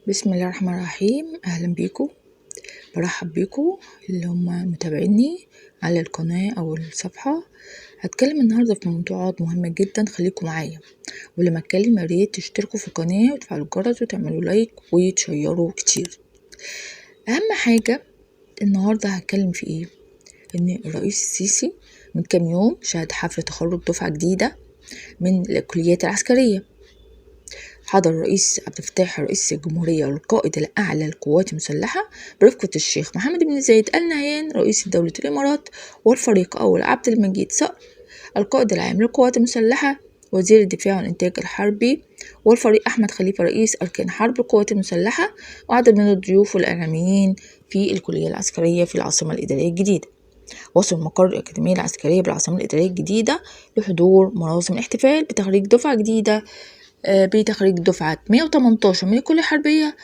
بسم الله الرحمن الرحيم. أهلا بيكم، برحب بيكم اللي هم متابعيني على القناة أو الصفحة. هتكلم النهاردة في موضوعات مهمة جدا، خليكم معايا. ولما اتكلم ياريت تشتركوا في القناة وتفعلوا الجرس وتعملوا لايك وتشيروا كتير. أهم حاجة النهاردة هتكلم في ايه؟ ان الرئيس السيسي من كام يوم شهد حفل تخرج دفعة جديدة من الكليات العسكرية. حضر الرئيس عبد الفتاح رئيس الجمهورية والقائد الأعلى للقوات المسلحة برفقة الشيخ محمد بن زايد آل نهيان رئيس دولة الإمارات، والفريق أول عبد المجيد صقر القائد العام للقوات المسلحة وزير الدفاع والإنتاج الحربي، والفريق أحمد خليفة رئيس أركان حرب القوات المسلحة، وعدد من الضيوف والإعلاميين في الكلية العسكرية في العاصمة الإدارية الجديدة. وصل مقر الأكاديمية العسكرية بالعاصمة الإدارية الجديدة لحضور مراسم الاحتفال بتخريج دفعة جديدة بتخريج دفعة 118 من الكلية الحربية.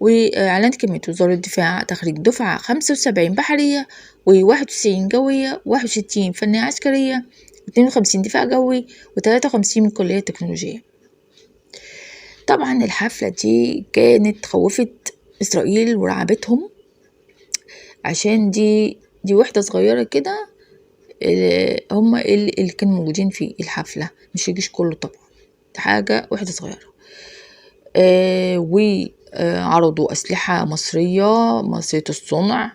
وإعلان كلمة وزارة الدفاع تخريج دفعة 75 بحرية و91 جوية، 61 فنية عسكرية، 52 دفاع جوي، و53 من كلية تكنولوجية. طبعا الحفلة دي كانت خوفت إسرائيل ورعبتهم، عشان دي وحدة صغيرة كده هم اللي كانوا موجودين في الحفلة، مش الجيش كله طبعا، حاجة وحدة صغيرة. وعرضوا أسلحة مصرية الصنع،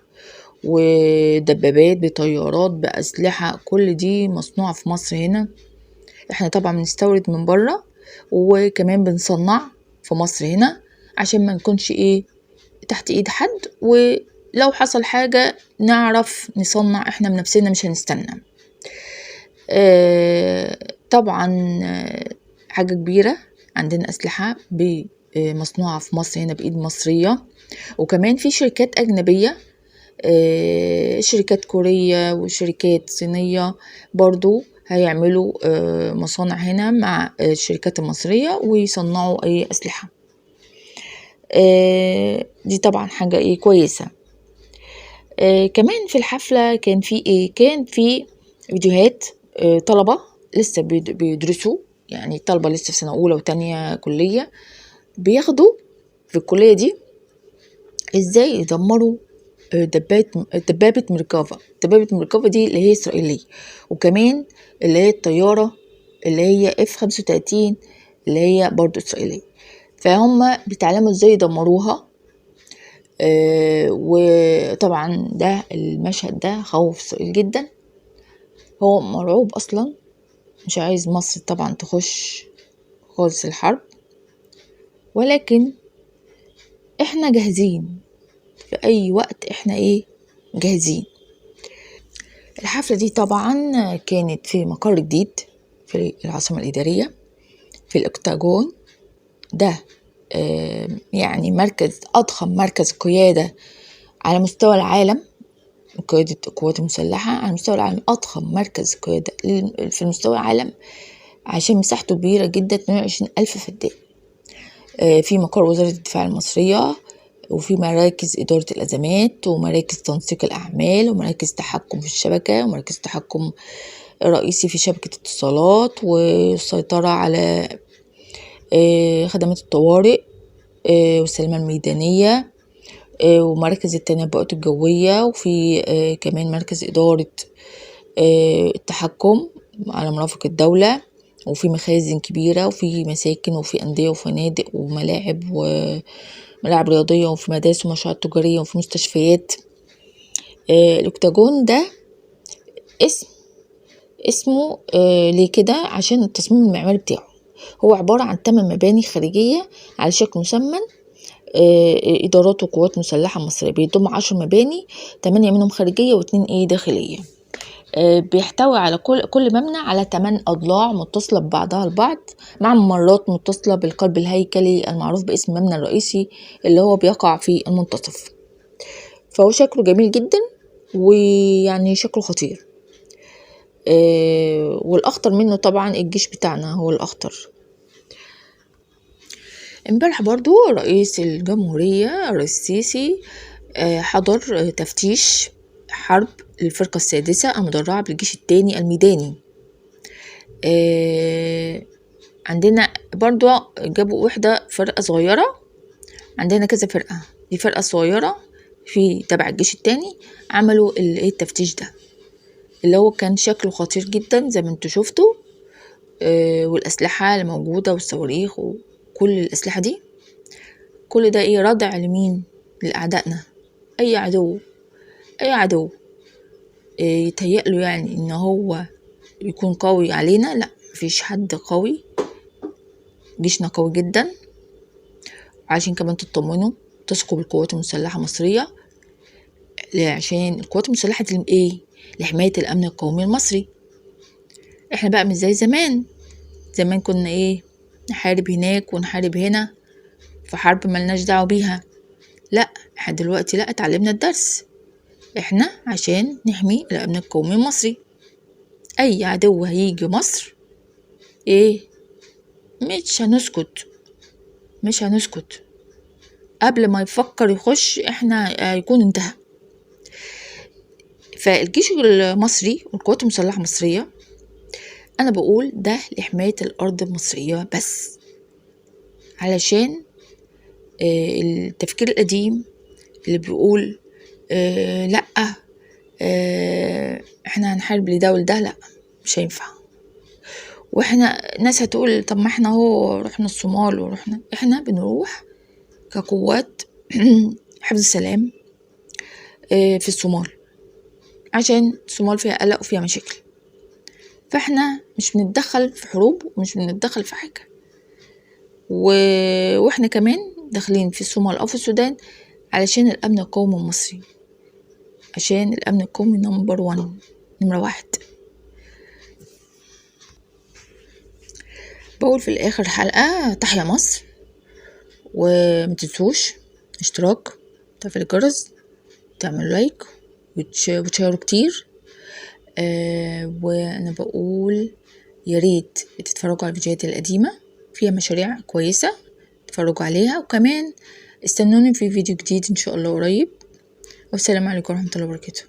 ودبابات بطيارات بأسلحة، كل دي مصنوعة في مصر هنا. احنا طبعا بنستورد من بره، وكمان بنصنع في مصر هنا عشان ما نكونش تحت ايد حد، ولو حصل حاجة نعرف نصنع احنا بنفسنا، مش هنستنى. طبعا حاجة كبيرة، عندنا أسلحة مصنوعة في مصر هنا بإيد مصرية، وكمان في شركات أجنبية، شركات كورية وشركات صينية برضو هيعملوا مصانع هنا مع الشركات المصرية ويصنعوا أي أسلحة. دي طبعا حاجة كويسة. كمان في الحفلة كان في فيديوهات طلبة لسه بيدرسوا، يعني طلبة لسه في سنة أولى وتانية كلية، بياخدوا في الكلية دي ازاي يدمروا دبابة مركافة. دبابة مركافة دي اللي هي إسرائيلية، وكمان اللي هي الطيارة اللي هي F-35 اللي هي برضو إسرائيلية. فهم بيتعلموا ازاي يدمروها. وطبعا ده المشهد ده خوف إسرائيل جدا، هو مرعوب أصلا، مش عايز مصر طبعا تخش خالص الحرب، ولكن احنا جاهزين في اي وقت، احنا جاهزين. الحفلة دي طبعا كانت في مقر جديد في العاصمة الإدارية في الأكتاجون ده، يعني أضخم مركز قيادة على مستوى العالم، قيادة القوات المسلحة على مستوى العالم، أضخم مركز قيادة في مستوى العالم، عشان مساحته كبيرة جدا، 22,000 فدان. في مقر وزارة الدفاع المصرية، وفي مراكز إدارة الأزمات، ومراكز تنسيق الأعمال، ومراكز تحكم في الشبكة، ومراكز تحكم رئيسي في شبكة اتصالات، والسيطرة على خدمات الطوارئ والسلامة الميدانية، ومراكز التنبؤات الجوية، وفي كمان مركز إدارة التحكم على مرافق الدولة، وفي مخازن كبيرة، وفي مساكن، وفي أندية وفنادق وملاعب وملاعب رياضية، وفي مدارس ومشروعات تجارية، وفي مستشفيات. الأكتاجون ده اسمه ليه كده؟ عشان التصميم المعماري بتاعه هو عبارة عن 8 مباني خارجية على شكل مسمن، إدارات وقوات مسلحة مصرية، بيضم 10 مباني، 8 منهم خارجية و2 داخلية. بيحتوي على كل مبنى على 8 أضلاع متصلة ببعضها البعض، مع ممرات متصلة بالقلب الهيكلي المعروف باسم المبنى الرئيسي اللي هو بيقع في المنتصف. فهو شكله جميل جدا، ويعني شكله خطير. والأخطر منه طبعا الجيش بتاعنا هو الأخطر. امبارح برضو رئيس الجمهورية الرئيس السيسي حضر تفتيش حرب للفرقة السادسة المدرعة بالجيش الثاني الميداني. عندنا برضو جابوا فرقة صغيرة عندنا كذا فرقة، دي فرقة صغيرة في تبع الجيش التاني عملوا التفتيش ده اللي هو كان شكله خطير جدا زي ما انتوا شفتوا. والأسلحة اللي موجودة والصواريخ وكل الأسلحة دي، كل ده ردع لمين؟ لأعدائنا. أي عدو يتهيأله يعني إن هو يكون قوي علينا، لا، مفيش حد قوي، جيشنا قوي جدا. عشان كمان تطمنوا تثقوا بالقوات المسلحة المصرية، عشان القوات المسلحة دي لحماية الأمن القومي المصري. احنا بقى مش زي زمان كنا نحارب هناك ونحارب هنا في حرب ملناش دعوة بيها. لا، احنا دلوقتي اتعلمنا الدرس، احنا عشان نحمي الأمن القومي المصري. أي عدو هيجي مصر مش هنسكت قبل ما يفكر يخش، احنا هيكون انتهى. فالجيش المصري والقوات المسلحة المصرية انا بقول ده لحماية الارض المصرية بس، علشان التفكير القديم اللي بيقول لا احنا هنحارب لده ولده، لا مش هينفع. واحنا ناس هتقول طب ما احنا هو رحنا الصومال احنا بنروح كقوات حفظ السلام في الصومال، عشان الصومال فيها قلق وفيها مشاكل، فاحنا مش بنتدخل في حروب ومش بنتدخل في حاجة. واحنا كمان داخلين في الصومال او في السودان علشان الامن القومي المصري، عشان الامن القومي نمرة 1. بقول في الاخر حلقة تحيا مصر، ومتنسوش اشتراك، تفعيل الجرس، تعملوا لايك وتشاركوا كتير. وانا بقول يا ريت تتفرجوا على الفيديوهات القديمة، فيها مشاريع كويسة تتفرجوا عليها، وكمان استنوني في فيديو جديد ان شاء الله قريب. والسلام عليكم ورحمة الله وبركاته.